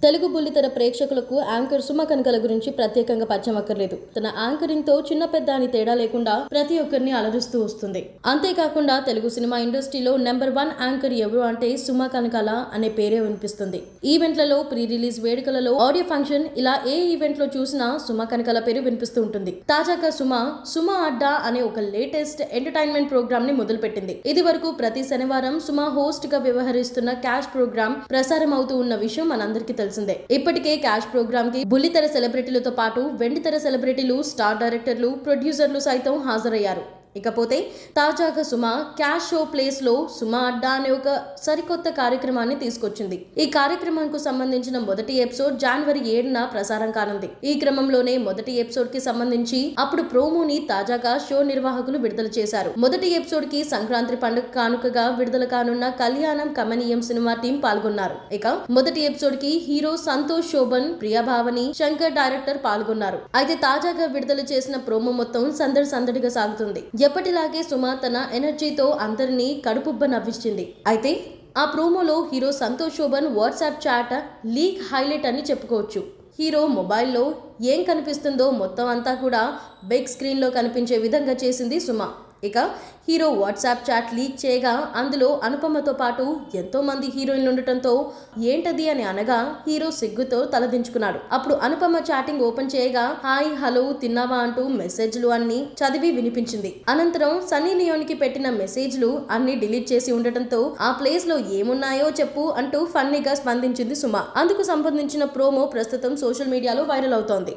తెలుగు బుల్లితెర ప్రేక్షకులకు యాంకర్ సుమ కనకల గురించి ప్రత్యేకంగా పరిచయం అక్కర్లేదు. తన యాంకరింగ్ తో చిన్న పెద్ద అని తేడా లేకుండా ప్రతి ఒక్కరిని అలరిస్తూ వస్తుంది. అంతేకాకుండా తెలుగు సినిమా ఇండస్ట్రీలో నెంబర్ 1 యాంకర్ ఎవరు అంటే సుమ కనకల అనే పేరే వినిపిస్తుంది. ఈవెంట్లలో, ప్రీ రిలీజ్ వేడుకలలో, ఆడియో ఫంక్షన్ ఇలా ఏ ఈవెంట్ లో చూసినా సుమ కనకల పేరు వినిపిస్తూ ఉంటుంది. తాజాగా సుమ అడ్డా అనే ఒక లేటెస్ట్ ఎంటర్టైన్మెంట్ ప్రోగ్రామ్ ని మొదలుపెట్టింది. ఇది వరకు ప్రతి శనివారం సుమ హోస్ట్ గా వ్యవహరిస్తున్న క్యాష్ ప్రోగ్రామ్ ప్రసారం అవుతూ ఉన్న విషయం మనందరికీ తెలుసు. ఇప్పటికే క్యాష్ ప్రోగ్రామ్ కి బుల్లితెర సెలబ్రిటీలతో పాటు వెండితెర సెలబ్రిటీలు, స్టార్ డైరెక్టర్లు, ప్రొడ్యూసర్లు సైతం హాజరయ్యారు. ఇకపోతే తాజాగా సుమ క్యాష్ షో ప్లేస్ లో సుమ అడ్డా అనే ఒక సరికొత్త కార్యక్రమాన్ని తీసుకొచ్చింది. ఈ కార్యక్రమానికి సంబంధించిన మొదటి ఎపిసోడ్ జనవరి 7న ప్రసారం కానుంది. ఈ క్రమంలోనే మొదటి ఎపిసోడ్ కి సంబంధించి అప్పుడు ప్రోమోని తాజాగా షో నిర్వాహకులు విడుదల చేశారు. మొదటి ఎపిసోడ్ కి సంక్రాంతి పండుగ కానుకగా విడుదల కానున్న కళ్యాణం కమనీయం సినిమా టీం పాల్గొన్నారు. ఇక మొదటి ఎపిసోడ్ కి హీరో సంతోష్ శోభన్, ప్రియాభావని, శంకర్ డైరెక్టర్ పాల్గొన్నారు. అయితే తాజాగా విడుదల చేసిన ప్రోమో మొత్తం సందడిగా సాగుతుంది. ఎప్పటిలాగే సుమ తన ఎనర్జీతో అందరినీ కడుపుబ్బ నవ్వించింది. అయితే ఆ ప్రోమోలో hero Santosh Shobhan WhatsApp chat leak highlight అని చెప్పుకోవచ్చు. హీరో మొబైల్లో ఏం కనిపిస్తుందో మొత్తం అంతా కూడా బిగ్ స్క్రీన్ లో కనిపించే విధంగా చేసింది సుమ. ఇక హీరో వాట్సాప్ చాట్ లీక్ చేయగా అందులో అనుపమతో పాటు ఎంతో మంది హీరోయిన్లు ఉండటంతో ఏంటది అని అనగా హీరో సిగ్గుతో తలదించుకున్నాడు. అప్పుడు అనుపమ చాటింగ్ ఓపెన్ చేయగా హాయ్, హలో, తిన్నావా అంటూ మెసేజ్లు అన్ని చదివి వినిపించింది. అనంతరం సన్నీ లియోన్ కి పెట్టిన మెసేజ్లు అన్ని డిలీట్ చేసి ఉండటంతో ఆ ప్లేస్ లో ఏమున్నాయో చెప్పు అంటూ ఫన్నీగా స్పందించింది సుమ. అందుకు సంబంధించిన ప్రోమో ప్రస్తుతం సోషల్ మీడియాలో వైరల్ అవుతోంది.